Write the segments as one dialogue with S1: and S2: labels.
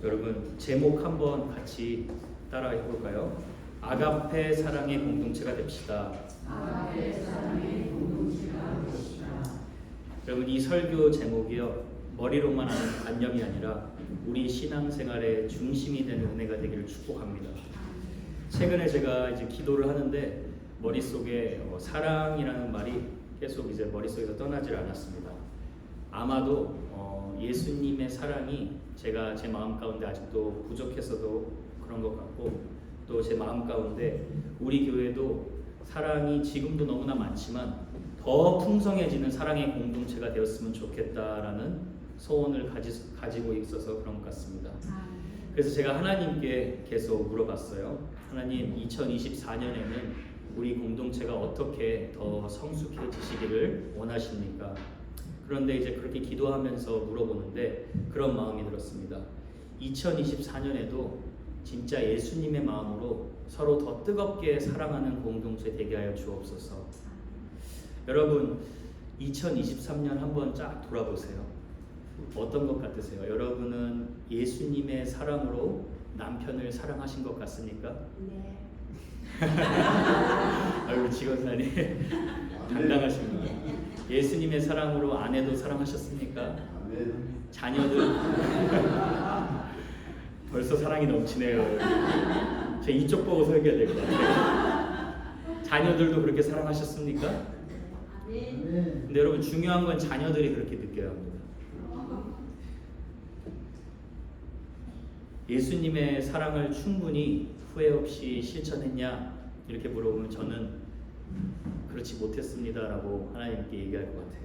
S1: 여러분 제목 한번 같이 따라해 볼까요? 아가페 사랑의 공동체가 됩시다.
S2: 아가페 사랑의 공동체가 됩시다.
S1: 여러분 이 설교 제목이요, 머리로만 하는 관념이 아니라 우리 신앙생활의 중심이 되는 은혜가 되기를 축복합니다. 최근에 제가 이제 기도를 하는데 머릿속에 사랑이라는 말이 계속 이제 머릿속에서 떠나질 않았습니다. 아마도 예수님의 사랑이 제가 제 마음 가운데 아직도 부족해서도 그런 것 같고, 또 제 마음 가운데 우리 교회도 사랑이 지금도 너무나 많지만 더 풍성해지는 사랑의 공동체가 되었으면 좋겠다라는 소원을 가지고 있어서 그런 것 같습니다. 그래서 제가 하나님께 계속 물어봤어요. 하나님, 2024년에는 우리 공동체가 어떻게 더 성숙해지시기를 원하십니까? 그런데 이제 그렇게 기도하면서 물어보는데 그런 마음이 들었습니다. 2024년에도 진짜 예수님의 마음으로 서로 더 뜨겁게 사랑하는 공동체 되게 하여 주옵소서. 여러분 2023년 한번 쫙 돌아보세요. 어떤 것 같으세요? 여러분은 예수님의 사랑으로 남편을 사랑하신 것 같습니까?
S2: 네.
S1: 아이고 직원사님 당당하십니다. 예수님의 사랑으로 아내도 사랑하셨습니까? 자녀들 벌써 사랑이 넘치네요. 제 이쪽 보고 설교해야 될 것 같아요. 자녀들도 그렇게 사랑하셨습니까? 근데 여러분 중요한 건 자녀들이 그렇게 느껴야 합니다. 예수님의 사랑을 충분히 후회 없이 실천했냐? 이렇게 물어보면 저는 그렇지 못했습니다라고 하나님께 얘기할 것 같아요.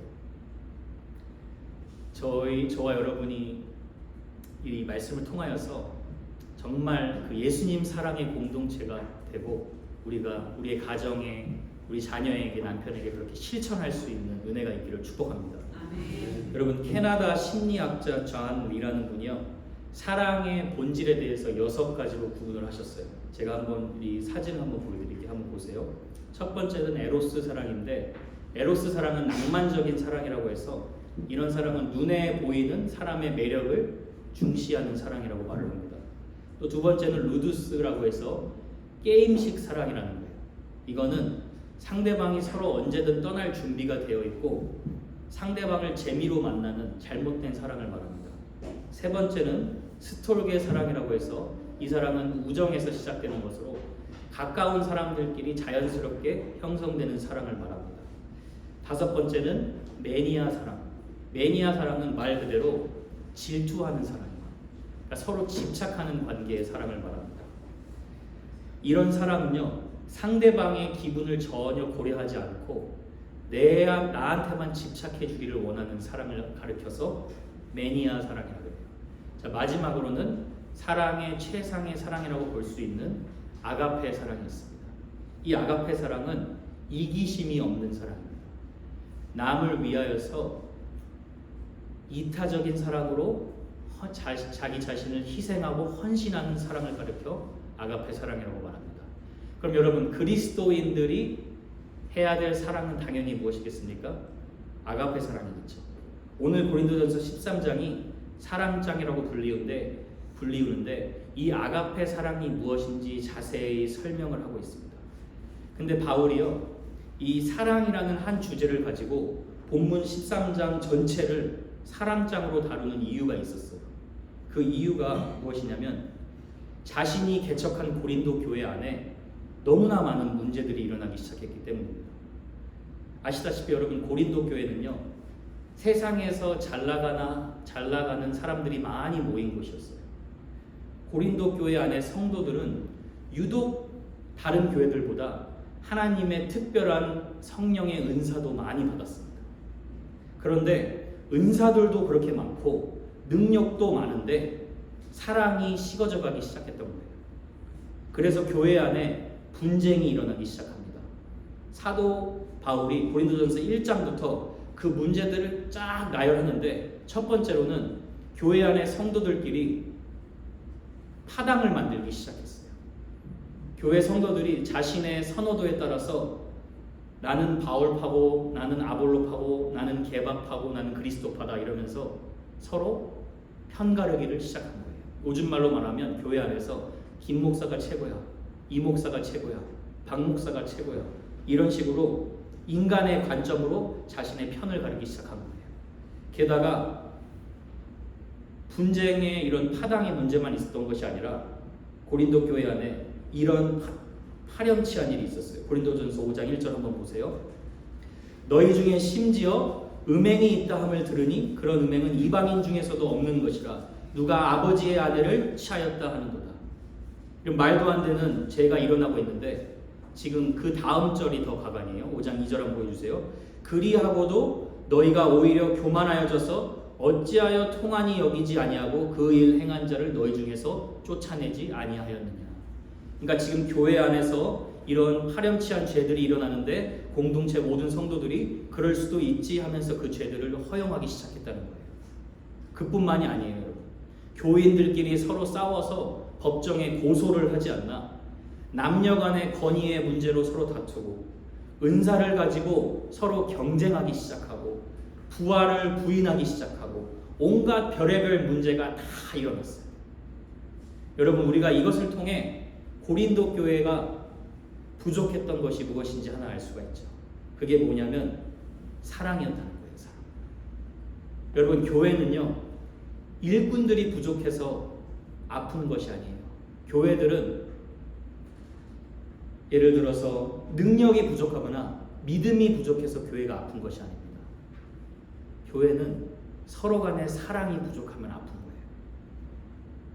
S1: 저와 여러분이 이 말씀을 통하여서 정말 그 예수님 사랑의 공동체가 되고 우리의 가정에, 우리 자녀에게, 남편에게 그렇게 실천할 수 있는 은혜가 있기를 축복합니다.
S2: 아멘.
S1: 여러분 캐나다 심리학자 존 리라는 분이요, 사랑의 본질에 대해서 6가지로 구분을 하셨어요. 제가 한번 이 사진을 한번 보여드릴게요. 한번 보세요. 첫 번째는 에로스 사랑인데, 에로스 사랑은 낭만적인 사랑이라고 해서 이런 사랑은 눈에 보이는 사람의 매력을 중시하는 사랑이라고 말을 합니다. 또 두 번째는 루두스라고 해서 게임식 사랑이라는 거예요. 이거는 상대방이 서로 언제든 떠날 준비가 되어 있고 상대방을 재미로 만나는 잘못된 사랑을 말합니다. 세 번째는 스톨게 사랑이라고 해서 이 사랑은 우정에서 시작되는 것으로 가까운 사람들끼리 자연스럽게 형성되는 사랑을 말합니다. 다섯 번째는 매니아 사랑. 매니아 사랑은 말 그대로 질투하는 사랑입니다. 그러니까 서로 집착하는 관계의 사랑을 말합니다. 이런 사랑은요, 상대방의 기분을 전혀 고려하지 않고 나한테만 집착해 주기를 원하는 사랑을 가리켜서 매니아 사랑이라고 해요. 자, 마지막으로는 사랑의 최상의 사랑이라고 볼 수 있는 아가페 사랑이 있습니다. 이 아가페 사랑은 이기심이 없는 사랑입니다. 남을 위하여서 이타적인 사랑으로 자기 자신을 희생하고 헌신하는 사랑을 가리켜 아가페 사랑이라고 말합니다. 그럼 여러분, 그리스도인들이 해야 될 사랑은 당연히 무엇이겠습니까? 아가페 사랑이겠죠. 오늘 고린도전서 13장이 사랑장이라고 불리우는데 이 아가페 사랑이 무엇인지 자세히 설명을 하고 있습니다. 근데 바울이요, 이 사랑이라는 한 주제를 가지고 본문 13장 전체를 사랑장으로 다루는 이유가 있었어요. 그 이유가 무엇이냐면 자신이 개척한 고린도 교회 안에 너무나 많은 문제들이 일어나기 시작했기 때문입니다. 아시다시피 여러분, 고린도 교회는요, 세상에서 잘 나가는 사람들이 많이 모인 곳이었어요. 고린도 교회 안에 성도들은 유독 다른 교회들보다 하나님의 특별한 성령의 은사도 많이 받았습니다. 그런데 은사들도 그렇게 많고 능력도 많은데 사랑이 식어져 가기 시작했던 거예요. 그래서 교회 안에 분쟁이 일어나기 시작합니다. 사도 바울이 고린도전서 1장부터 그 문제들을 쫙 나열하는데, 첫 번째로는 교회 안에 성도들끼리 파당을 만들기 시작했어요. 교회 성도들이 자신의 선호도에 따라서 나는 바울파고, 나는 아볼로파고, 나는 게바파고, 나는 그리스도파다 이러면서 서로 편가르기를 시작한 거예요. 요즘 말로 말하면 교회 안에서 김 목사가 최고야, 이 목사가 최고야, 박 목사가 최고야, 이런 식으로 인간의 관점으로 자신의 편을 가르기 시작한 거예요. 게다가 분쟁의 이런 파당의 문제만 있었던 것이 아니라 고린도 교회 안에 이런 파렴치한 일이 있었어요. 고린도전서 5장 1절 한번 보세요. 너희 중에 심지어 음행이 있다 함을 들으니 그런 음행은 이방인 중에서도 없는 것이라 누가 아버지의 아내를 취하였다 하는도다. 이런 말도 안 되는 죄가 일어나고 있는데 지금 그 다음 절이 더 가관이에요. 5장 2절 한번 보여주세요. 그리하고도 너희가 오히려 교만하여져서 어찌하여 통한이 여기지 아니하고 그 일 행한 자를 너희 중에서 쫓아내지 아니하였느냐. 그러니까 지금 교회 안에서 이런 파렴치한 죄들이 일어나는데 공동체 모든 성도들이 그럴 수도 있지 하면서 그 죄들을 허용하기 시작했다는 거예요. 그뿐만이 아니에요, 여러분. 교인들끼리 서로 싸워서 법정에 고소를 하지 않나. 남녀 간의 권위의 문제로 서로 다투고 은사를 가지고 서로 경쟁하기 시작하고 부활을 부인하기 시작하고 온갖 별의별 문제가 다 일어났어요. 여러분, 우리가 이것을 통해 고린도 교회가 부족했던 것이 무엇인지 하나 알 수가 있죠. 그게 뭐냐면 사랑이었다는 거예요. 사랑. 여러분, 교회는요 일꾼들이 부족해서 아픈 것이 아니에요. 교회들은 예를 들어서 능력이 부족하거나 믿음이 부족해서 교회가 아픈 것이 아닙니다. 교회는 서로 간의 사랑이 부족하면 아픈 거예요.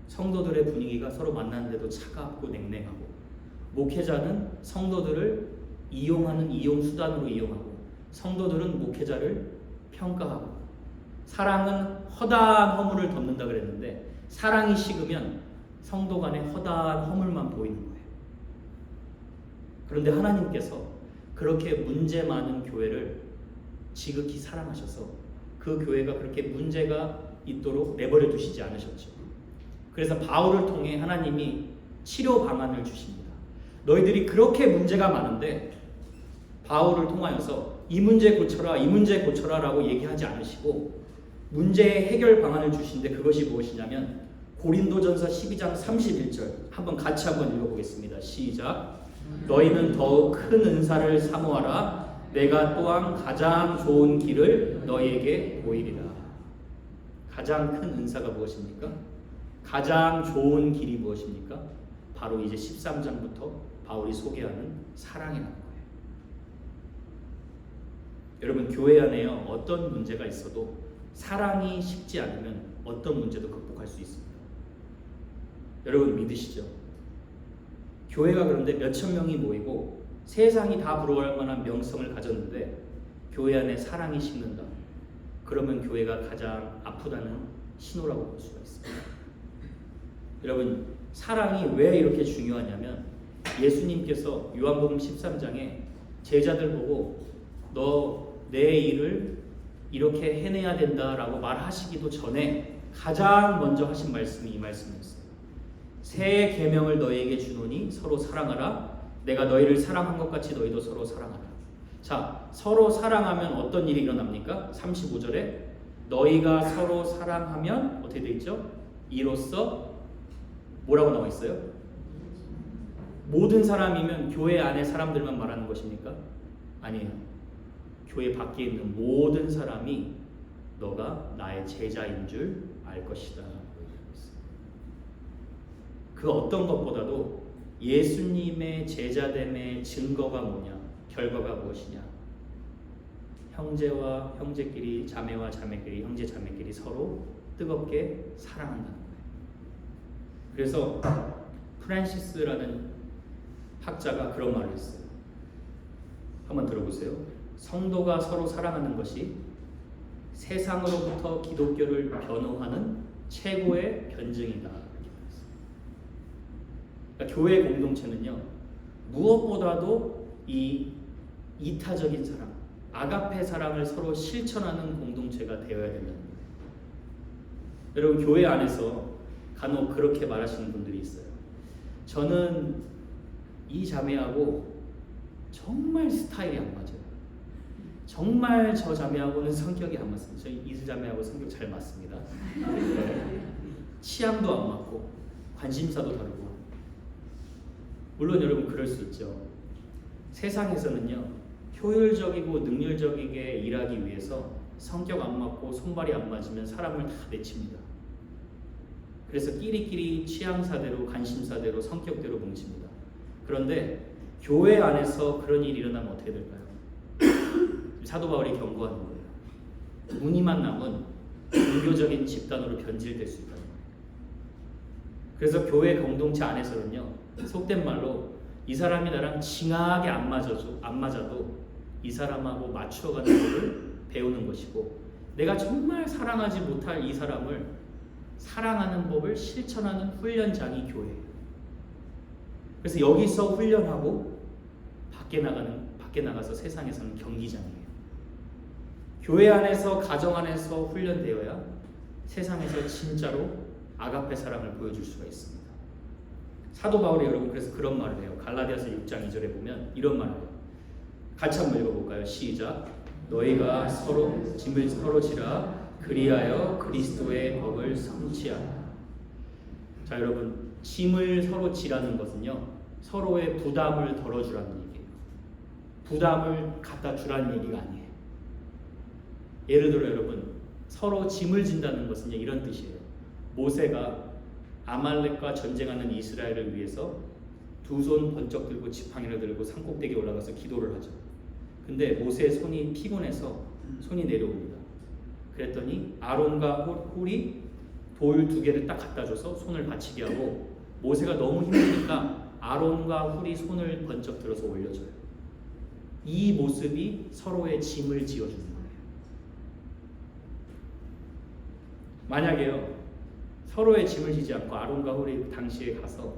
S1: 성도들의 분위기가 서로 만나는데도 차갑고 냉랭하고, 목회자는 성도들을 이용하는 이용수단으로 이용하고, 성도들은 목회자를 평가하고, 사랑은 허다한 허물을 덮는다 그랬는데 사랑이 식으면 성도 간에 허다한 허물만 보이는 거예요. 그런데 하나님께서 그렇게 문제 많은 교회를 지극히 사랑하셔서 그 교회가 그렇게 문제가 있도록 내버려 두시지 않으셨죠. 그래서 바울을 통해 하나님이 치료 방안을 주십니다. 너희들이 그렇게 문제가 많은데 바울을 통하여서 이 문제 고쳐라, 이 문제 고쳐라 라고 얘기하지 않으시고 문제의 해결 방안을 주시는데 그것이 무엇이냐면 고린도전서 12장 31절 한번 같이 한번 읽어보겠습니다. 시작. 너희는 더욱 큰 은사를 사모하라. 내가 또한 가장 좋은 길을 너희에게 보이리라. 가장 큰 은사가 무엇입니까? 가장 좋은 길이 무엇입니까? 바로 이제 13장부터 바울이 소개하는 사랑이라는 거예요. 여러분, 교회 안에요 어떤 문제가 있어도 사랑이 식지 않으면 어떤 문제도 극복할 수 있습니다. 여러분 믿으시죠? 교회가 그런데 몇천 명이 모이고 세상이 다 부러워할 만한 명성을 가졌는데 교회 안에 사랑이 식는다. 그러면 교회가 가장 아프다는 신호라고 볼 수가 있습니다. 여러분, 사랑이 왜 이렇게 중요하냐면 예수님께서 요한복음 13장에 제자들 보고 너 내 일을 이렇게 해내야 된다라고 말하시기도 전에 가장 먼저 하신 말씀이 이 말씀이었어요. 새 계명을 너희에게 주노니 서로 사랑하라. 내가 너희를 사랑한 것 같이 너희도 서로 사랑하라. 자, 서로 사랑하면 어떤 일이 일어납니까? 35절에 너희가 서로 사랑하면 어떻게 돼 있죠? 이로써 뭐라고 나와 있어요? 모든 사람이면 교회 안에 사람들만 말하는 것입니까? 아니에요. 교회 밖에 있는 모든 사람이 너가 나의 제자인 줄 알 것이다. 그 어떤 것보다도 예수님의 제자됨의 증거가 뭐냐? 결과가 무엇이냐? 형제와 형제끼리, 자매와 자매끼리, 형제 자매끼리 서로 뜨겁게 사랑한다는 거예요. 그래서 프란시스라는 학자가 그런 말을 했어요. 한번 들어보세요. 성도가 서로 사랑하는 것이 세상으로부터 기독교를 변호하는 최고의 변증이다. 그러니까 교회 공동체는요, 무엇보다도 이 이타적인 사랑, 아가페 사랑을 서로 실천하는 공동체가 되어야 된다는 거예요. 여러분, 교회 안에서 간혹 그렇게 말하시는 분들이 있어요. 저는 이 자매하고 정말 스타일이 안 맞아요. 정말 저 자매하고는 성격이 안 맞습니다. 저희 이수 자매하고 성격 잘 맞습니다. 네. 취향도 안 맞고 관심사도 다르고. 물론 여러분 그럴 수 있죠. 세상에서는요, 효율적이고 능률적이게 일하기 위해서 성격 안 맞고 손발이 안 맞으면 사람을 다 내칩니다. 그래서 끼리끼리 취향사대로 관심사대로 성격대로 뭉칩니다. 그런데 교회 안에서 그런 일이 일어나면 어떻게 될까요? 사도 바울이 경고하는 거예요. 무늬만 남은 종교적인 집단으로 변질될 수 있다는 거예요. 그래서 교회 공동체 안에서는요, 속된 말로 이 사람이 나랑 징하게 안 맞아도 이 사람하고 맞추어가는 것을 배우는 것이고, 내가 정말 사랑하지 못할 이 사람을 사랑하는 법을 실천하는 훈련장이 교회예요. 그래서 여기서 훈련하고 밖에 나가서 세상에서는 경기장이에요. 교회 안에서 가정 안에서 훈련되어야 세상에서 진짜로 아가페 사랑을 보여줄 수가 있습니다. 사도 바울이 여러분 그래서 그런 말을 해요. 갈라디아서 6장 2절에 보면 이런 말을 해요. 같이 한번 읽어볼까요? 시작. 너희가 서로 짐을 서로 지라 그리하여 그리스도의 법을 성취하라. 자 여러분, 짐을 서로 지라는 것은요, 서로의 부담을 덜어주라는 얘기예요. 부담을 갖다 주라는 얘기가 아니에요. 예를 들어 여러분, 서로 짐을 진다는 것은요, 이런 뜻이에요. 모세가 아말렉과 전쟁하는 이스라엘을 위해서 두 손 번쩍 들고 지팡이를 들고 산꼭대기에 올라가서 기도를 하죠. 근데 모세의 손이 피곤해서 손이 내려옵니다. 그랬더니 아론과 홀이 돌 2개를 딱 갖다 줘서 손을 받치게 하고, 모세가 너무 힘드니까 아론과 홀이 손을 번쩍 들어서 올려줘요. 이 모습이 서로의 짐을 지어주는 거예요. 만약에요, 서로의 짐을 지지 않고 아론과 홀이 당시에 가서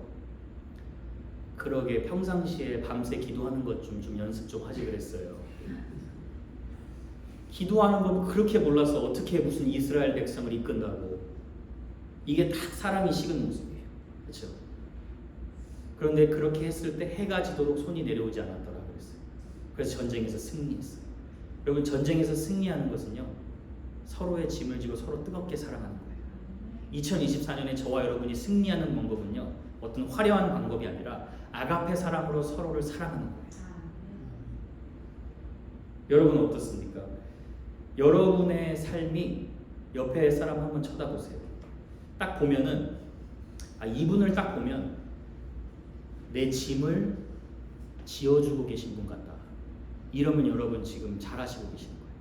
S1: 그러게 평상시에 밤새 기도하는 것 좀 연습 좀 하지 그랬어요. 기도하는 건 그렇게 몰라서 어떻게 무슨 이스라엘 백성을 이끈다고. 이게 다 사람이 식은 모습이에요. 그렇죠? 그런데 그렇게 했을 때 해가 지도록 손이 내려오지 않았더라 그랬어요. 그래서 전쟁에서 승리했어요. 여러분, 전쟁에서 승리하는 것은요, 서로의 짐을 지고 서로 뜨겁게 사랑하는 거예요. 2024년에 저와 여러분이 승리하는 방법은요, 어떤 화려한 방법이 아니라 아가페 사랑으로 서로를 사랑하는 거예요. 여러분은 어떻습니까? 여러분의 삶이 옆에 사람 한번 쳐다보세요. 딱 보면은, 이분을 딱 보면 내 짐을 지어주고 계신 분 같다. 이러면 여러분 지금 잘하시고 계시는 거예요.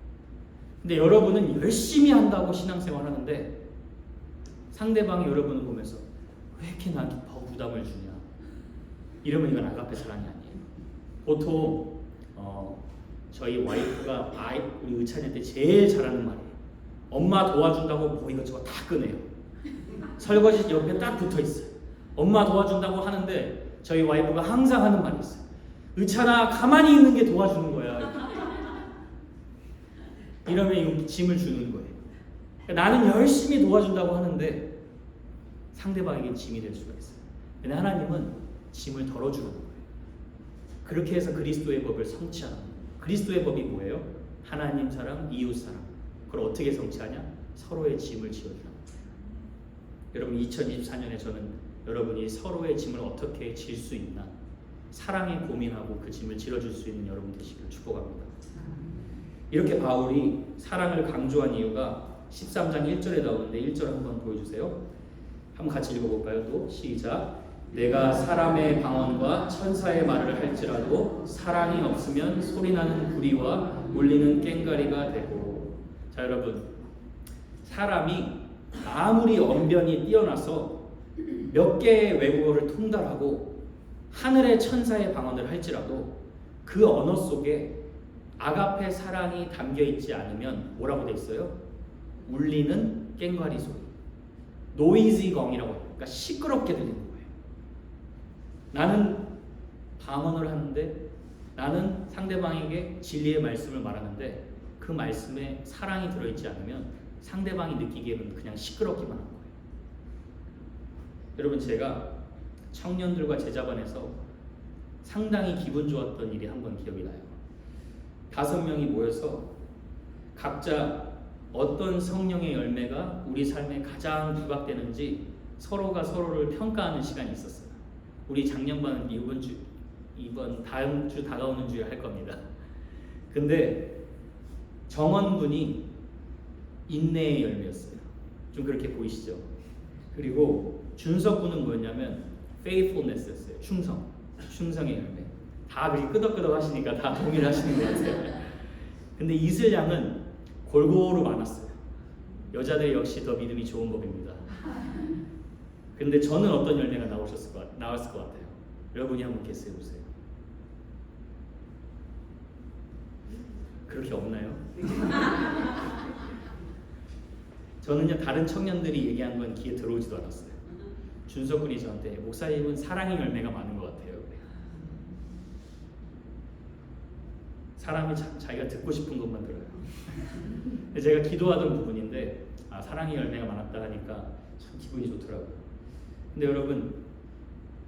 S1: 근데 여러분은 열심히 한다고 신앙생활 하는데 상대방이 여러분을 보면서 왜 이렇게 나한테 부담을 주냐, 이러면 이건 아가페 사랑이 아니에요. 보통 저희 와이프가 우리 의찬이한테 제일 잘하는 말이에요. 엄마 도와준다고 뭐 이것저것 다 꺼내요. 설거지 옆에 딱 붙어 있어요. 엄마 도와준다고 하는데 저희 와이프가 항상 하는 말이 있어요. 의찬아, 가만히 있는 게 도와주는 거야. 이러면 짐을 주는 거예요. 나는 열심히 도와준다고 하는데 상대방에게 짐이 될 수가 있어요. 근데 하나님은 짐을 덜어주는 거예요. 그렇게 해서 그리스도의 법을 성취하는 거예요. 그리스도의 법이 뭐예요? 하나님 사랑, 이웃 사랑. 그걸 어떻게 성취하냐? 서로의 짐을 지어주는 거예요. 여러분, 2024년에 저는 여러분이 서로의 짐을 어떻게 질 수 있나, 사랑에 고민하고 그 짐을 질어줄 수 있는 여러분 되시길 축복합니다. 이렇게 바울이 사랑을 강조한 이유가 13장 1절에 나오는데 1절 한번 보여주세요. 한번 같이 읽어볼까요? 또 시작. 내가 사람의 방언과 천사의 말을 할지라도 사랑이 없으면 소리나는 구리와 울리는 꽹과리가 되고. 자 여러분, 사람이 아무리 언변이 뛰어나서 몇 개의 외국어를 통달하고 하늘의 천사의 방언을 할지라도 그 언어 속에 아가페 사랑이 담겨 있지 않으면 뭐라고 돼 있어요? 울리는 꽹과리 소리, 노이즈 경이라고 해요. 그러니까 시끄럽게 들리는 거예요. 나는 방언을 하는데, 나는 상대방에게 진리의 말씀을 말하는데 그 말씀에 사랑이 들어있지 않으면 상대방이 느끼기에는 그냥 시끄럽기만 한 거예요. 여러분, 제가 청년들과 제자반에서 상당히 기분 좋았던 일이 한 번 기억이 나요. 5명이 모여서 각자 어떤 성령의 열매가 우리 삶에 가장 부각되는지 서로가 서로를 평가하는 시간이 있었어요. 우리 작년반 이번 다음 주 다가오는 주에 할 겁니다. 근데 정원군이 인내의 열매였어요. 좀 그렇게 보이시죠? 그리고 준석군은 뭐였냐면 faithfulness였어요. 충성의 열매. 다 그렇게 끄덕끄덕 하시니까 다 동일하시는 것 같아요. 근데 이슬양은 골고루 많았어요. 여자들 역시 더 믿음이 좋은 법입니다. 근데 저는 어떤 열매가 나왔을 것 같아요. 여러분이 한번 개수해 보세요. 그렇게 없나요? 저는요 다른 청년들이 얘기한 건 귀에 들어오지도 않았어요. 준석군이 저한테 목사님은 사랑의 열매가 많은 것 같아요. 그래요. 사람이 자기가 듣고 싶은 것만 들어요. 제가 기도하던 부분인데 사랑의 열매가 많았다 하니까 참 기분이 좋더라고요. 근데 여러분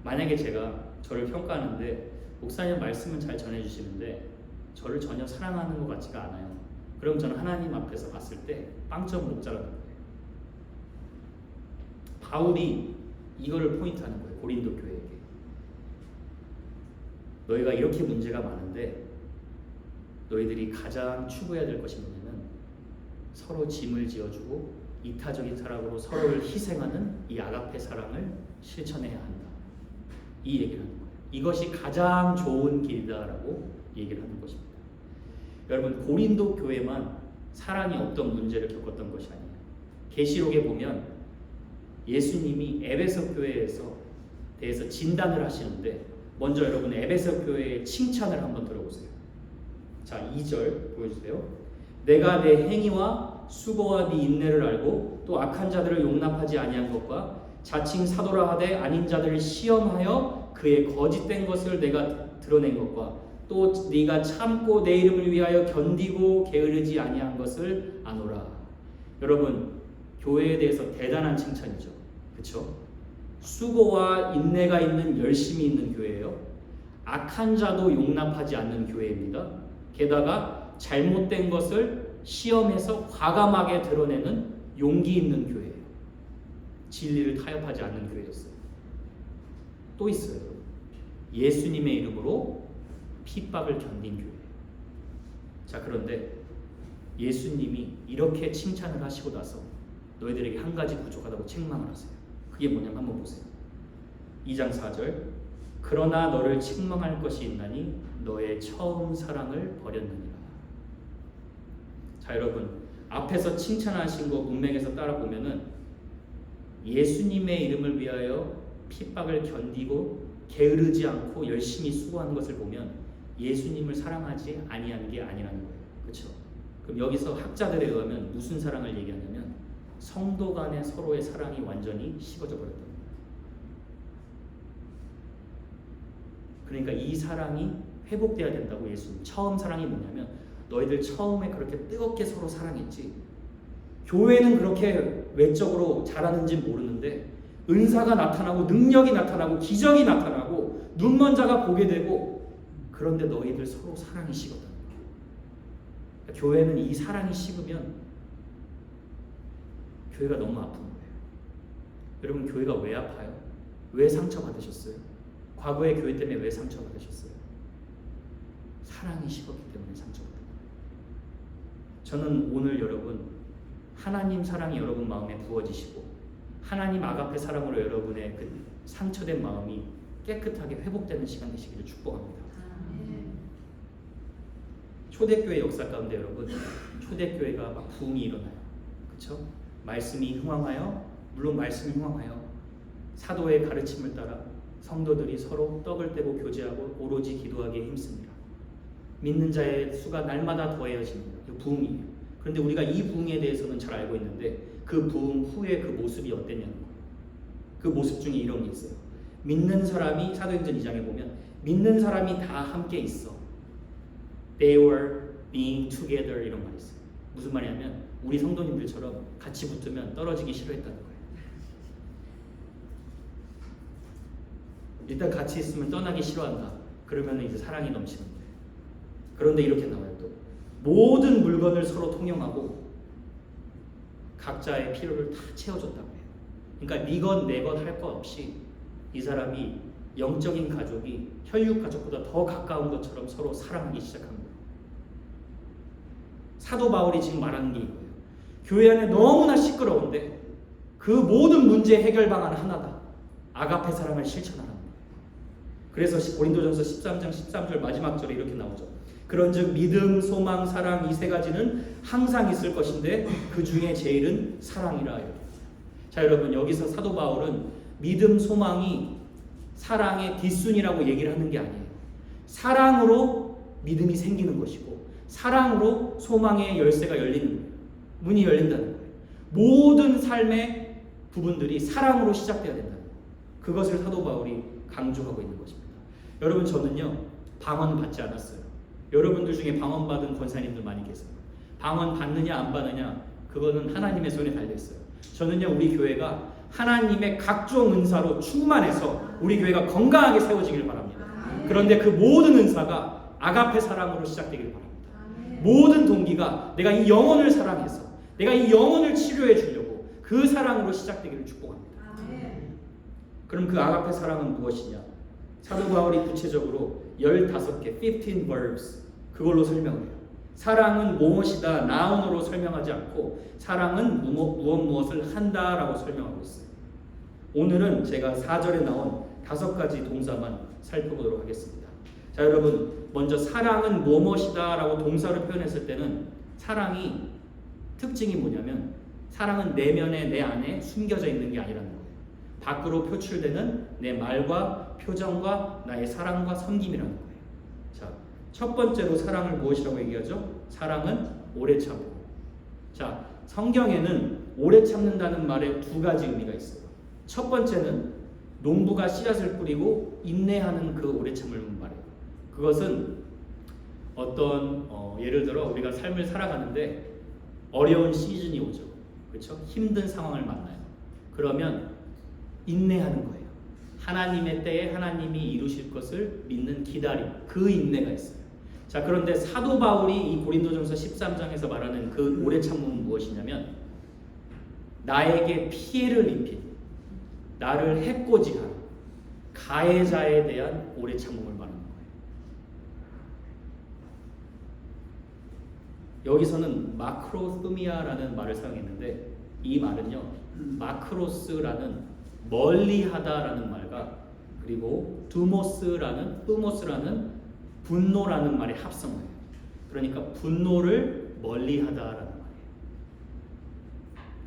S1: 만약에 제가 저를 평가하는데 목사님 말씀은 잘 전해주시는데 저를 전혀 사랑하는 것 같지가 않아요. 그럼 저는 하나님 앞에서 봤을 때 빵점 목자라는 거예요. 바울이 이거를 포인트하는 거예요. 고린도 교회에게. 너희가 이렇게 문제가 많은데 너희들이 가장 추구해야 될 것이 뭐냐면 서로 짐을 지어주고 이타적인 사랑으로 서로를 희생하는 이 아가페 사랑을 실천해야 한다. 이 얘기를 하는 거예요. 이것이 가장 좋은 길이다라고 얘기를 하는 것입니다. 여러분 고린도 교회만 사랑이 없던 문제를 겪었던 것이 아니에요. 계시록에 보면 예수님이 에베소 교회에서 대해서 진단을 하시는데 먼저 여러분 에베소 교회의 칭찬을 한번 들어보세요. 자 2절 보여주세요. 내가 내 행위와 수고와 네 인내를 알고 또 악한 자들을 용납하지 아니한 것과 자칭 사도라 하되 아닌 자들을 시험하여 그의 거짓된 것을 내가 드러낸 것과 또 네가 참고 내 이름을 위하여 견디고 게으르지 아니한 것을 아노라. 여러분 교회에 대해서 대단한 칭찬이죠. 그렇죠? 수고와 인내가 있는 열심이 있는 교회예요. 악한 자도 용납하지 않는 교회입니다. 게다가 잘못된 것을 시험해서 과감하게 드러내는 용기 있는 교회예요. 진리를 타협하지 않는 교회였어요. 또 있어요. 예수님의 이름으로 핍박을 견딘 교회. 자 그런데 예수님이 이렇게 칭찬을 하시고 나서 너희들에게 한 가지 부족하다고 책망을 하세요. 그게 뭐냐면 한번 보세요. 2장 4절 그러나 너를 책망할 것이 있나니 너의 처음 사랑을 버렸느니라. 자 여러분 앞에서 칭찬하신 거 문맥에서 따라보면은 예수님의 이름을 위하여 핍박을 견디고 게으르지 않고 열심히 수고하는 것을 보면 예수님을 사랑하지 아니하는 게 아니라는 거예요. 그렇죠? 그럼 여기서 학자들에 의하면 무슨 사랑을 얘기하냐면 성도 간의 서로의 사랑이 완전히 식어져 버렸다는 거예요. 그러니까 이 사랑이 회복돼야 된다고 예수님. 처음 사랑이 뭐냐면 너희들 처음에 그렇게 뜨겁게 서로 사랑했지. 교회는 그렇게 외적으로 잘하는지 모르는데 은사가 나타나고 능력이 나타나고 기적이 나타나고 눈먼 자가 보게 되고 그런데 너희들 서로 사랑이 식었다는 거예요. 그러니까 교회는 이 사랑이 식으면 교회가 너무 아픈 거예요. 여러분 교회가 왜 아파요? 왜 상처받으셨어요? 과거의 교회 때문에 왜 상처받으셨어요? 사랑이 식었기 때문에 상처받은 거예요. 저는 오늘 여러분 하나님 사랑이 여러분 마음에 부어지시고 하나님 아가페 사랑으로 여러분의 그 상처된 마음이 깨끗하게 회복되는 시간 되시기를 축복합니다. 초대교회 역사 가운데 여러분 초대교회가 막 부흥이 일어나요. 그렇죠? 말씀이 흥황하여 물론 말씀이 흥황하여 사도의 가르침을 따라 성도들이 서로 떡을 떼고 교제하고 오로지 기도하기에 힘씁니다. 믿는 자의 수가 날마다 더해집니다. 이 부흥이에요. 그런데 우리가 이 부흥에 대해서는 잘 알고 있는데 그 부흥 후에 그 모습이 어땠냐는 거예요. 그 모습 중에 이런 게 있어요. 믿는 사람이 사도행전 2장에 보면 믿는 사람이 다 함께 있어. They were being together 이런 말이 있어요. 무슨 말이냐면 우리 성도님들처럼 같이 붙으면 떨어지기 싫어했다는 거예요. 일단 같이 있으면 떠나기 싫어한다. 그러면 이제 사랑이 넘치는 거예요. 그런데 이렇게 나와요. 또 모든 물건을 서로 통용하고 각자의 필요를 다 채워줬다고 해요. 그러니까 니건 내건 할 것 없이 이 사람이 영적인 가족이 혈육 가족보다 더 가까운 것처럼 서로 사랑하기 시작한 거예요. 사도 바울이 지금 말하는 게 이거예요. 교회 안에 너무나 시끄러운데 그 모든 문제 해결 방안 하나다. 아가페 사랑을 실천하는 거예요. 그래서 고린도전서 13장 13절 마지막 절에 이렇게 나오죠. 그런즉 믿음, 소망, 사랑 이 세 가지는 항상 있을 것인데 그 중에 제일은 사랑이라. 자, 여러분, 여기서 사도 바울은 믿음, 소망이 사랑의 뒷순이라고 얘기를 하는 게 아니에요. 사랑으로 믿음이 생기는 것이고 사랑으로 소망의 열쇠가 열리는 거예요. 문이 열린다는 거예요. 모든 삶의 부분들이 사랑으로 시작돼야 된다는 거예요. 그것을 사도 바울이 강조하고 있는 것입니다. 여러분, 저는요 방언 받지 않았어요. 여러분들 중에 방언 받은 권사님들 많이 계세요. 방언 받느냐 안 받느냐 그거는 하나님의 손에 달려 있어요. 저는요 우리 교회가 하나님의 각종 은사로 충만해서 우리 교회가 건강하게 세워지길 바랍니다. 그런데 그 모든 은사가 아가페 사랑으로 시작되길 바랍니다. 모든 동기가 내가 이 영혼을 사랑해서 내가 이 영혼을 치료해 주려고 그 사랑으로 시작되기를 축복합니다. 그럼 그 아가페 사랑은 무엇이냐? 사도 바울이 구체적으로 15개 15 verbs 그걸로 설명을 해요. 사랑은 무엇이다 나운으로 설명하지 않고 사랑은 무엇을 한다라고 설명하고 있어요. 오늘은 제가 4절에 나온 5가지 동사만 살펴보도록 하겠습니다. 자, 여러분, 먼저 사랑은 무엇이다 라고 동사로 표현했을 때는 사랑이 특징이 뭐냐면 사랑은 내면에 내 안에 숨겨져 있는 게 아니라는 거예요. 밖으로 표출되는 내 말과 표정과 나의 사랑과 섬김이라는 거예요. 자, 첫 번째로 사랑을 무엇이라고 얘기하죠? 사랑은 오래 참고. 자, 성경에는 오래 참는다는 말에 2가지 의미가 있어요. 첫 번째는 농부가 씨앗을 뿌리고 인내하는 그 오래 참을 말이에요. 그것은 어떤 예를 들어 우리가 삶을 살아가는데 어려운 시즌이 오죠. 그렇죠? 힘든 상황을 만나요. 그러면 인내하는 거예요. 하나님의 때에 하나님이 이루실 것을 믿는 기다림, 그 인내가 있어요. 자, 그런데 사도 바울이 이 고린도전서 13장에서 말하는 그 오래 참음은 무엇이냐면 나에게 피해를 입힌, 나를 해코지한 가해자에 대한 오래 참음을 말하는 거예요. 여기서는 마크로스미아라는 말을 사용했는데 이 말은요 마크로스라는 멀리하다라는 말과 그리고 두모스라는 분노라는 말의 합성어예요. 그러니까 분노를 멀리하다라는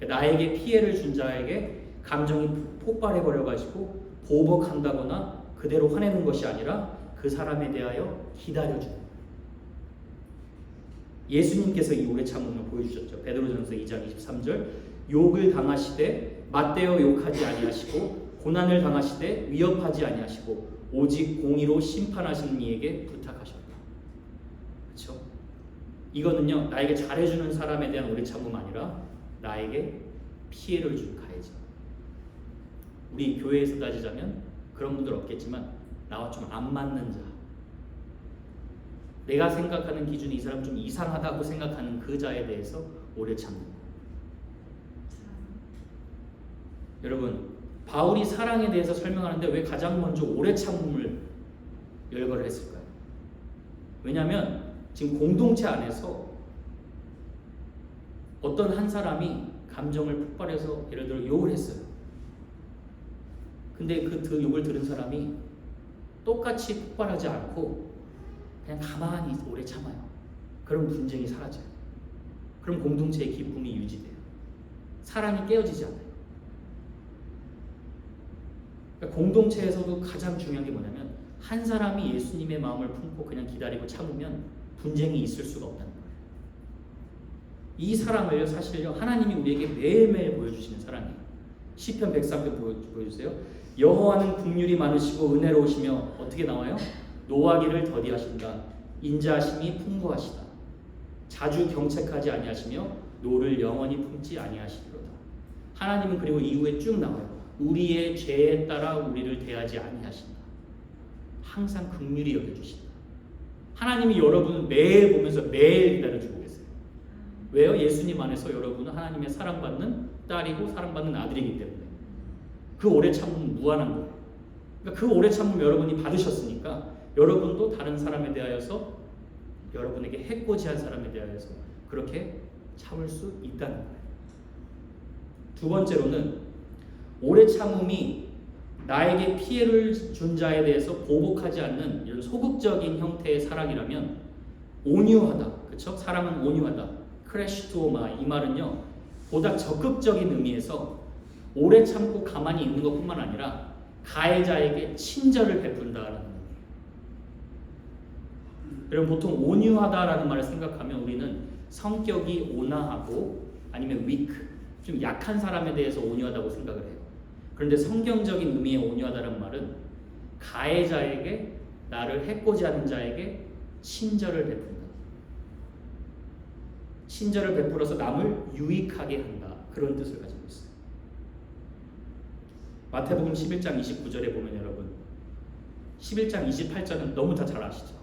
S1: 말이에요. 나에게 피해를 준 자에게 감정이 폭발해버려가지고 보복한다거나 그대로 화내는 것이 아니라 그 사람에 대하여 기다려주는 거예요. 예수님께서 이 오래 참음을 보여주셨죠. 베드로전서 2장 23절 욕을 당하시되 맞대어 욕하지 아니하시고 고난을 당하시되 위협하지 아니하시고 오직 공의로 심판하시는 이에게 부탁하셨다. 그렇죠? 이거는요 나에게 잘해주는 사람에 대한 오래 참음 아니라 나에게 피해를 준 가해자. 우리 교회에서 따지자면 그런 분들 없겠지만 나와 좀 안 맞는 자, 내가 생각하는 기준이 이 사람 좀 이상하다고 생각하는 그 자에 대해서 오래 참는 거예요. 여러분, 바울이 사랑에 대해서 설명하는데 왜 가장 먼저 오래 참음을 열거를 했을까요? 왜냐하면 지금 공동체 안에서 어떤 한 사람이 감정을 폭발해서 예를 들어 욕을 했어요. 근데 그 욕을 들은 사람이 똑같이 폭발하지 않고 그냥 가만히 오래 참아요. 그럼 분쟁이 사라져요. 그럼 공동체의 기쁨이 유지돼요. 사랑이 깨어지지 않아요. 그러니까 공동체에서도 가장 중요한 게 뭐냐면 한 사람이 예수님의 마음을 품고 그냥 기다리고 참으면 분쟁이 있을 수가 없다는 거예요. 이 사랑을요 사실요 하나님이 우리에게 매일매일 보여주시는 사랑이에요. 시편 103편 보여주세요. 여호와는 긍휼이 많으시고 은혜로우시며 어떻게 나와요? 노하기를 더디하신다. 인자하심이 풍부하시다. 자주 경책하지 아니하시며 노를 영원히 품지 아니하시리로다. 하나님은 그리고 이후에 쭉 나와요. 우리의 죄에 따라 우리를 대하지 아니하신다. 항상 긍휼히 여겨주신다. 하나님이 여러분을 매일 보면서 매일 기다려주고 계세요. 왜요? 예수님 안에서 여러분은 하나님의 사랑받는 딸이고 사랑받는 아들이기 때문에. 그 오래 참음은 무한한 거예요. 그러니까 그 오래 참음 여러분이 받으셨으니까 여러분도 다른 사람에 대하여서 여러분에게 해코지한 사람에 대하여서 그렇게 참을 수 있다는 거예요. 두 번째로는 오래 참음이 나에게 피해를 준 자에 대해서 보복하지 않는 이런 소극적인 형태의 사랑이라면 온유하다. 그렇죠? 사랑은 온유하다. 크래시투오마 이 말은요. 보다 적극적인 의미에서 오래 참고 가만히 있는 것뿐만 아니라 가해자에게 친절을 베푼다라는 의미예요. 여러분 보통 온유하다라는 말을 생각하면 우리는 성격이 온화하고 아니면 weak, 좀 약한 사람에 대해서 온유하다고 생각을 해요. 그런데 성경적인 의미의 온유하다는 말은 가해자에게 나를 해코지하는 자에게 친절을 베푼다. 친절을 베풀어서 남을 유익하게 한다. 그런 뜻을 가지고 있어요. 마태복음 11장 29절에 보면 여러분 11장 28절은 너무 다 잘 아시죠?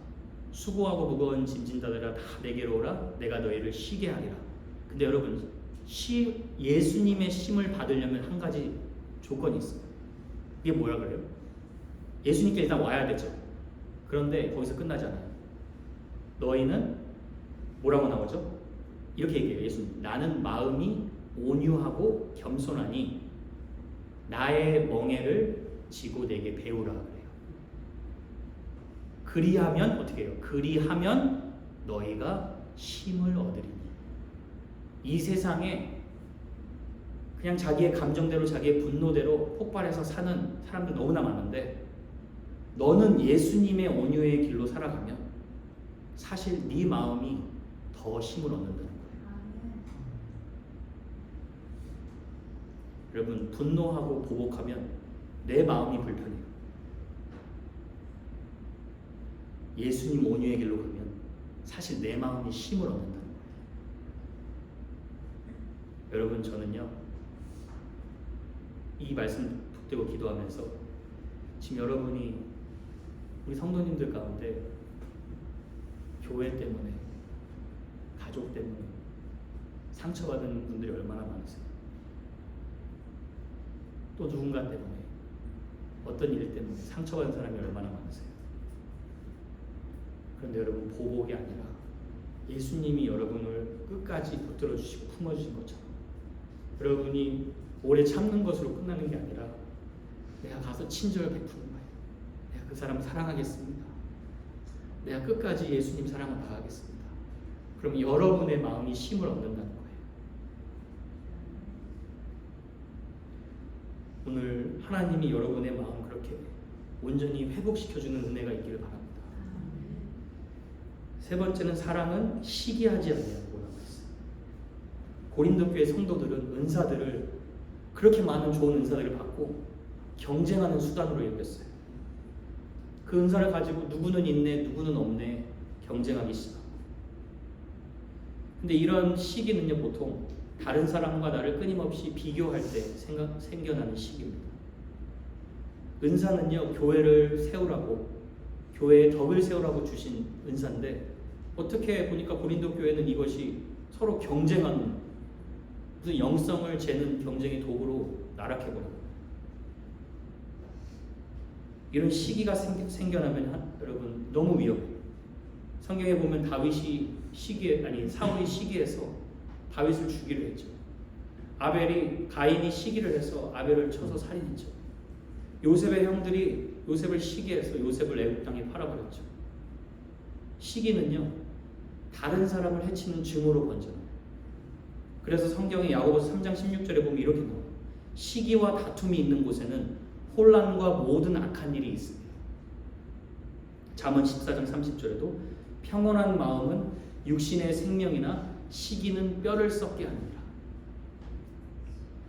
S1: 수고하고 무거운 짐진 자들아 다 내게로 오라 내가 너희를 쉬게 하리라. 근데 여러분 예수님의 쉼을 받으려면 한 가지 조건이 있어요. 이게 뭐라 그래요? 예수님께 일단 와야 되죠. 그런데 거기서 끝나지 않아요. 너희는 뭐라고 나오죠? 이렇게 얘기해요. 예수님. 나는 마음이 온유하고 겸손하니 나의 멍에를 지고 내게 배우라 그래요. 그리하면 어떻게 해요? 그리하면 너희가 쉼을 얻으리니. 이 세상에 그냥 자기의 감정대로 자기의 분노대로 폭발해서 사는 사람들 너무나 많은데 너는 예수님의 온유의 길로 살아가면 사실 네 마음이 더 쉼을 얻는다는 거예요. 여러분 분노하고 보복하면 내 마음이 불편해요. 예수님 온유의 길로 가면 사실 내 마음이 쉼을 얻는다는 거예요. 여러분 저는요 이 말씀 붙들고 기도하면서 지금 여러분이 우리 성도님들 가운데 교회 때문에 가족 때문에 상처받은 분들이 얼마나 많으세요? 또 누군가 때문에 어떤 일 때문에 상처받은 사람이 얼마나 많으세요? 그런데 여러분 보복이 아니라 예수님이 여러분을 끝까지 붙들어 주시고 품어 주신 것처럼 여러분이 오래 참는 것으로 끝나는 게 아니라 내가 가서 친절을 베푸는 거예요. 내가 그 사람을 사랑하겠습니다. 내가 끝까지 예수님 사랑을 다하겠습니다. 그럼 여러분의 마음이 쉼을 얻는다는 거예요. 오늘 하나님이 여러분의 마음 그렇게 온전히 회복시켜주는 은혜가 있기를 바랍니다. 세 번째는 사랑은 시기하지 아니하고 나와 있어요. 고린도 교회 성도들은 은사들을 그렇게 많은 좋은 은사들을 받고 경쟁하는 수단으로 여겼어요. 그 은사를 가지고 누구는 있네, 누구는 없네 경쟁하기 시작하고. 근데 이런 시기는요 보통 다른 사람과 나를 끊임없이 비교할 때 생겨나는 시기입니다. 은사는요 교회를 세우라고 교회의 덕을 세우라고 주신 은사인데 어떻게 보니까 고린도 교회는 이것이 서로 경쟁하는 무슨 영성을 재는 경쟁의 도구로 나락해버려요. 이런 시기가 생겨나면 여러분 너무 위험해요. 성경에 보면 사울이 시기해서 다윗을 죽이려 했죠. 가인이 시기를 해서 아벨을 쳐서 살인했죠. 요셉의 형들이 요셉을 시기해서 요셉을 애굽 땅에 팔아버렸죠. 시기는요 다른 사람을 해치는 증오로 번져요. 그래서 성경의 야고보서 3장 16절에 보면 이렇게 나와요. 시기와 다툼이 있는 곳에는 혼란과 모든 악한 일이 있습니다. 잠언 14장 30절에도 평온한 마음은 육신의 생명이나 시기는 뼈를 썩게 하느니라.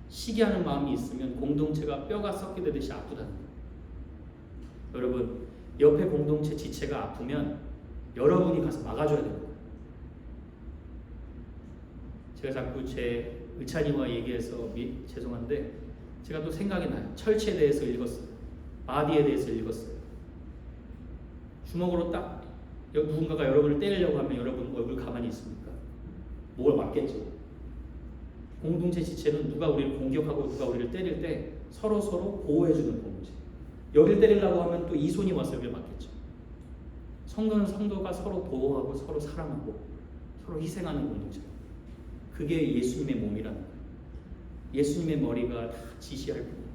S1: 시기하는 마음이 있으면 공동체가 뼈가 썩게 되듯이 아프다는 거예요. 여러분 옆에 공동체 지체가 아프면 여러분이 가서 막아줘야 됩니다. 제가 자꾸 제 의찬이와 얘기해서 죄송한데 제가 또 생각이 나요. 철치에 대해서 읽었어요. 마디에 대해서 읽었어요. 주먹으로 딱 누군가가 여러분을 때리려고 하면 여러분 얼굴 가만히 있습니까? 뭘 맞겠죠. 공동체 지체는 누가 우리를 공격하고 누가 우리를 때릴 때 서로 보호해주는 공동체. 여길 때리려고 하면 또 이 손이 와서 여길 맞겠죠. 성도는 성도가 서로 보호하고 서로 사랑하고 서로 희생하는 공동체. 그게 예수님의 몸이라는 거예요. 예수님의 머리가 다 지시할 뿐이에요.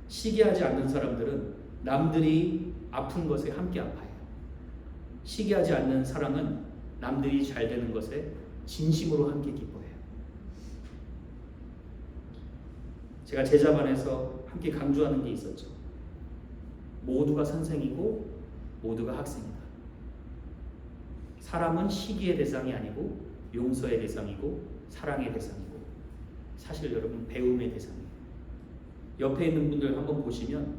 S1: 시기하지 않는 사람들은 남들이 아픈 것에 함께 아파요. 시기하지 않는 사랑은 남들이 잘 되는 것에 진심으로 함께 기뻐해요. 제가 제자반에서 함께 강조하는 게 있었죠. 모두가 선생이고 모두가 학생이다. 사람은 시기의 대상이 아니고 용서의 대상이고 사랑의 대상이고 사실 여러분 배움의 대상이에요. 옆에 있는 분들 한번 보시면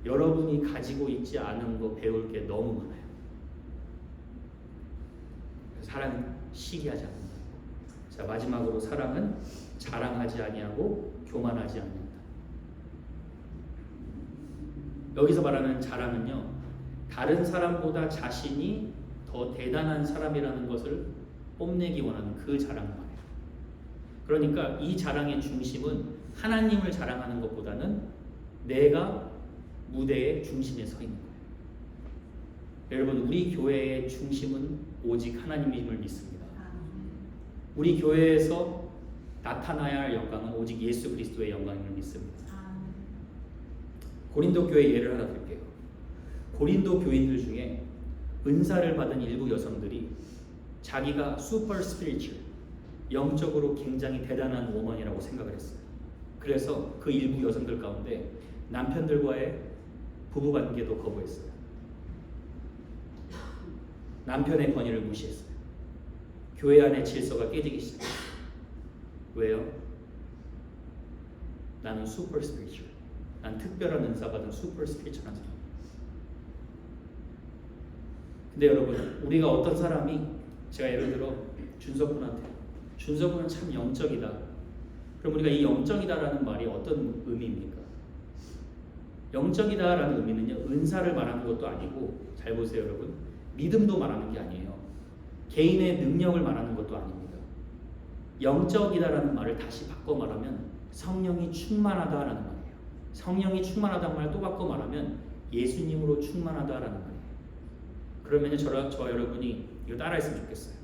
S1: 여러분이 가지고 있지 않은 거 배울 게 너무 많아요. 사랑은 시기하지 않는다. 자, 마지막으로 사랑은 자랑하지 아니하고 교만하지 않는다. 여기서 말하는 자랑은요, 다른 사람보다 자신이 더 대단한 사람이라는 것을 뽐내기 원하는 그 자랑을 말해요. 그러니까 이 자랑의 중심은 하나님을 자랑하는 것보다는 내가 무대의 중심에 서 있는 거예요. 여러분, 우리 교회의 중심은 오직 하나님임을 믿습니다. 우리 교회에서 나타나야 할 영광은 오직 예수 그리스도의 영광임을 믿습니다. 고린도 교회 예를 하나 들게요. 고린도 교인들 중에 은사를 받은 일부 여성들이 자기가 슈퍼 스피리추얼, 영적으로 굉장히 대단한 워먼이라고 생각을 했어요. 그래서 그 일부 여성들 가운데 남편들과의 부부관계도 거부했어요. 남편의 권위를 무시했어요. 교회 안의 질서가 깨지기 시작했어요. 왜요? 나는 슈퍼 스피리추얼, 난 특별한 은사 받은 슈퍼 스피리추얼한 사람. 근데 여러분, 우리가 어떤 사람이, 제가 예를 들어 준석군은 참 영적이다. 그럼 우리가 이 영적이다라는 말이 어떤 의미입니까? 영적이다라는 의미는요, 은사를 말하는 것도 아니고, 잘 보세요 여러분, 믿음도 말하는 게 아니에요. 개인의 능력을 말하는 것도 아닙니다. 영적이다라는 말을 다시 바꿔 말하면 성령이 충만하다라는 말이에요. 성령이 충만하다는 말을 또 바꿔 말하면 예수님으로 충만하다라는 말이에요. 그러면 저와 여러분이 이거 따라했으면 좋겠어요.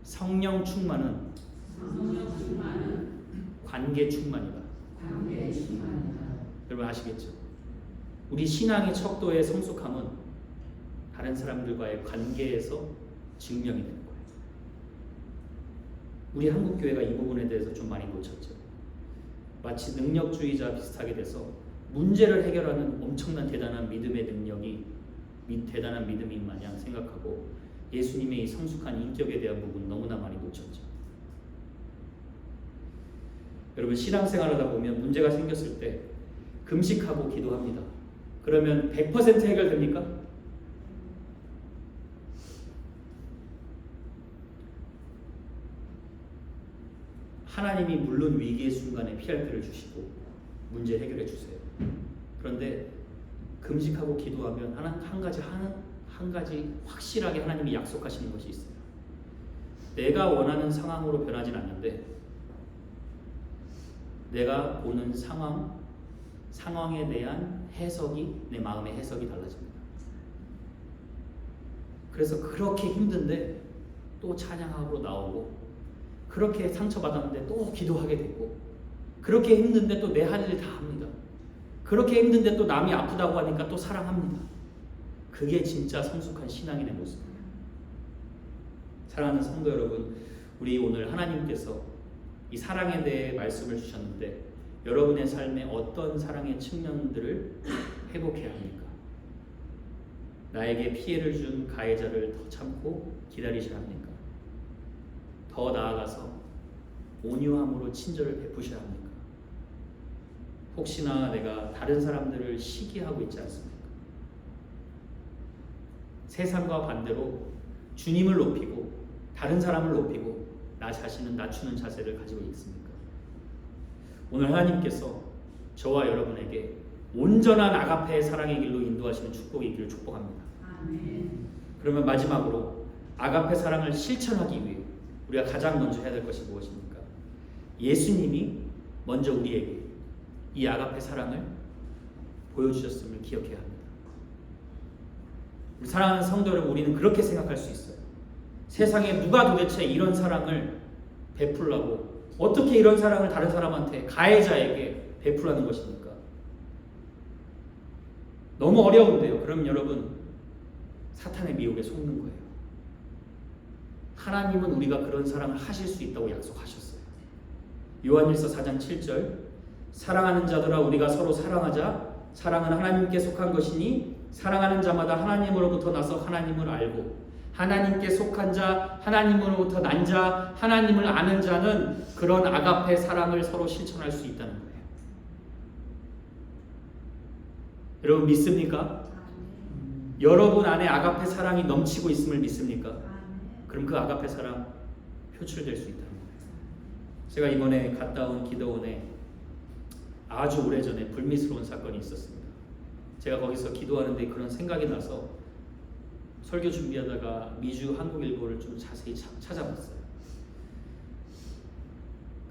S1: 성령 충만은 관계 충만이다. 여러분 아시겠죠? 우리 신앙의 척도의 성숙함은 다른 사람들과의 관계에서 증명이 되는 거예요. 우리 한국 교회가 이 부분에 대해서 좀 많이 놓쳤죠. 마치 능력주의자 비슷하게 돼서 문제를 해결하는 엄청난 대단한 믿음의 능력이 대단한 믿음인 마냥 생각하고 예수님의 이 성숙한 인격에 대한 부분 너무나 많이 놓쳤죠. 여러분, 신앙생활하다 보면 문제가 생겼을 때 금식하고 기도합니다. 그러면 100% 해결됩니까? 하나님이 물론 위기의 순간에 피할 길을 주시고 문제 해결해 주세요. 그런데 금식하고 기도하면 한 가지 확실하게 하나님이 약속하시는 것이 있어요. 내가 원하는 상황으로 변하진 않는데 내가 보는 상황에 대한 해석이, 내 마음의 해석이 달라집니다. 그래서 그렇게 힘든데 또 찬양하러 나오고, 그렇게 상처받았는데 또 기도하게 되고, 그렇게 힘든데 또 내 할 일 다 합니다. 그렇게 힘든데 또 남이 아프다고 하니까 또 사랑합니다. 그게 진짜 성숙한 신앙인의 모습입니다. 사랑하는 성도 여러분, 우리 오늘 하나님께서 이 사랑에 대해 말씀을 주셨는데 여러분의 삶에 어떤 사랑의 측면들을 회복해야 합니까? 나에게 피해를 준 가해자를 더 참고 기다리셔야 합니까? 더 나아가서 온유함으로 친절을 베푸셔야 합니까? 혹시나 내가 다른 사람들을 시기하고 있지 않습니까? 세상과 반대로 주님을 높이고 다른 사람을 높이고 나 자신은 낮추는 자세를 가지고 있습니까? 오늘 하나님께서 저와 여러분에게 온전한 아가페의 사랑의 길로 인도하시는 축복이 있기를 축복합니다.
S2: 아멘.
S1: 그러면 마지막으로 아가페 사랑을 실천하기 위해 우리가 가장 먼저 해야 될 것이 무엇입니까? 예수님이 먼저 우리에게 이 아가페 사랑을 보여주셨음을 기억해야 합니다. 우리 사랑하는 성도 여러분, 우리는 그렇게 생각할 수 있어요. 세상에 누가 도대체 이런 사랑을 베풀라고, 어떻게 이런 사랑을 다른 사람한테, 가해자에게 베풀라는 것입니까? 너무 어려운데요. 그럼 여러분, 사탄의 미혹에 속는 거예요. 하나님은 우리가 그런 사랑을 하실 수 있다고 약속하셨어요. 요한일서 4장 7절, 사랑하는 자들아 우리가 서로 사랑하자. 사랑은 하나님께 속한 것이니 사랑하는 자마다 하나님으로부터 나서 하나님을 알고, 하나님께 속한 자, 하나님으로부터 난 자, 하나님을 아는 자는 그런 아가페 사랑을 서로 실천할 수 있다는 거예요. 여러분 믿습니까? 여러분 안에 아가페 사랑이 넘치고 있음을 믿습니까? 그럼 그 아가페 사랑 표출될 수 있다는 거예요. 제가 이번에 갔다 온 기도원에 아주 오래전에 불미스러운 사건이 있었습니다. 제가 거기서 기도하는데 그런 생각이 나서 설교 준비하다가 미주 한국일보를 좀 자세히 찾아봤어요.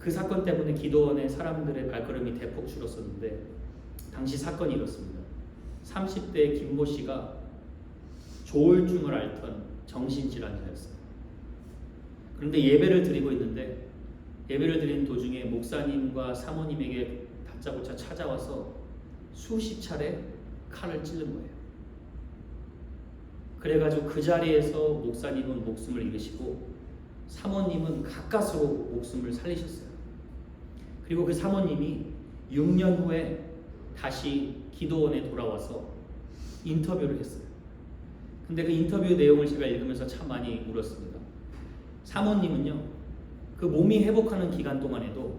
S1: 그 사건 때문에 기도원에 사람들의 발걸음이 대폭 줄었었는데, 당시 사건이 이렇습니다. 30대 김모 씨가 조울증을 앓던 정신질환자였어요. 그런데 예배를 드리고 있는데, 예배를 드리는 도중에 목사님과 사모님에게 다짜고짜 찾아와서 수십 차례 칼을 찌른 거예요. 그래가지고 그 자리에서 목사님은 목숨을 잃으시고 사모님은 가까스로 목숨을 살리셨어요. 그리고 그 사모님이 6년 후에 다시 기도원에 돌아와서 인터뷰를 했어요. 근데 그 인터뷰 내용을 제가 읽으면서 참 많이 울었습니다. 사모님은요, 그 몸이 회복하는 기간 동안에도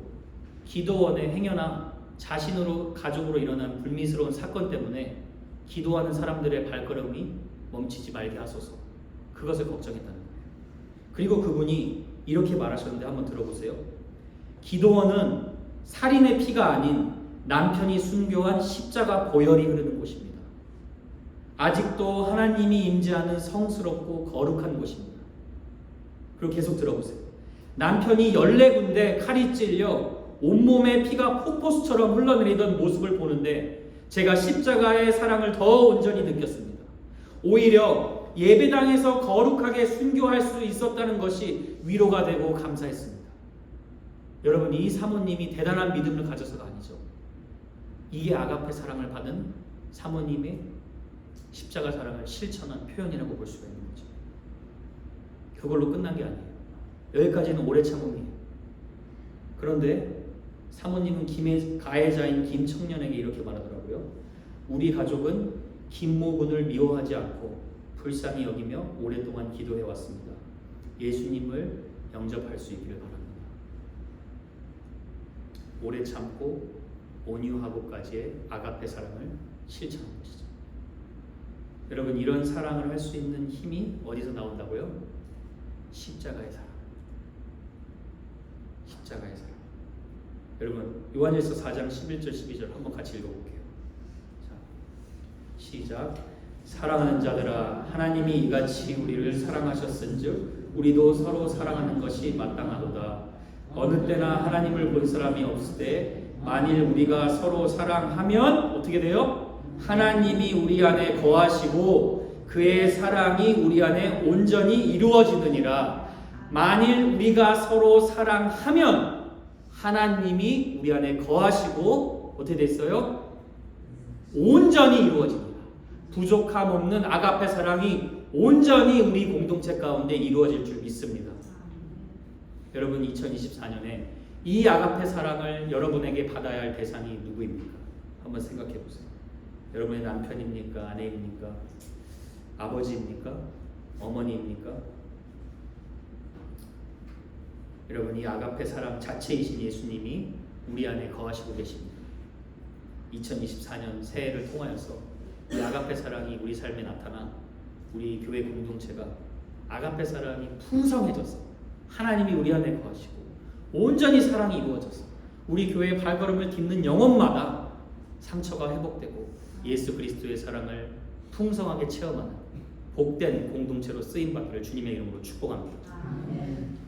S1: 기도원에 행여나 자신으로 가족으로 일어난 불미스러운 사건 때문에 기도하는 사람들의 발걸음이 멈추지 말게 하소서, 그것을 걱정했다는 거예요. 그리고 그분이 이렇게 말하셨는데 한번 들어보세요. 기도원은 살인의 피가 아닌 남편이 순교한 십자가 보혈이 흐르는 곳입니다. 아직도 하나님이 임재하는 성스럽고 거룩한 곳입니다. 그리고 계속 들어보세요. 남편이 14군데 칼이 찔려 온몸에 피가 폭포수처럼 흘러내리던 모습을 보는데 제가 십자가의 사랑을 더 온전히 느꼈습니다. 오히려 예배당에서 거룩하게 순교할 수 있었다는 것이 위로가 되고 감사했습니다. 여러분, 이 사모님이 대단한 믿음을 가져서가 아니죠. 이게 아가페 사랑을 받은 사모님의 십자가 사랑을 실천한 표현이라고 볼 수가 있는 거죠. 그걸로 끝난 게 아니에요. 여기까지는 오래 참음이에요. 그런데 사모님은 가해자인 김 청년에게 이렇게 말하더라고요. 우리 가족은 김모군을 미워하지 않고 불쌍히 여기며 오랫동안 기도해 왔습니다. 예수님을 영접할 수 있기를 바랍니다. 오래 참고 온유하고까지의 아가페 사랑을 실천한 것이죠. 여러분, 이런 사랑을 할 수 있는 힘이 어디서 나온다고요? 십자가의 사랑. 십자가의 사랑. 여러분, 요한일서 4장 11절 12절 한번 같이 읽어볼게요. 자, 시작. 사랑하는 자들아, 하나님이 이같이 우리를 사랑하셨은즉 우리도 서로 사랑하는 것이 마땅하도다. 어느 때나 하나님을 본 사람이 없을 때 만일 우리가 서로 사랑하면 어떻게 돼요? 하나님이 우리 안에 거하시고 그의 사랑이 우리 안에 온전히 이루어지느니라. 만일 우리가 서로 사랑하면 하나님이 우리 안에 거하시고 어떻게 됐어요? 온전히 이루어집니다. 부족함 없는 아가페 사랑이 온전히 우리 공동체 가운데 이루어질 줄 믿습니다. 여러분, 2024년에 이 아가페 사랑을 여러분에게 받아야 할 대상이 누구입니까? 한번 생각해 보세요. 여러분의 남편입니까? 아내입니까? 아버지입니까? 어머니입니까? 여러분, 이 아가페 사랑 자체이신 예수님이 우리 안에 거하시고 계십니다. 2024년 새해를 통하여서 이 아가페 사랑이 우리 삶에 나타나 우리 교회 공동체가 아가페 사랑이 풍성해져서 하나님이 우리 안에 거하시고 온전히 사랑이 이루어져서 우리 교회의 발걸음을 딛는 영혼마다 상처가 회복되고 예수 그리스도의 사랑을 풍성하게 체험하는 복된 공동체로 쓰임받기를 주님의 이름으로 축복합니다.
S2: 아멘.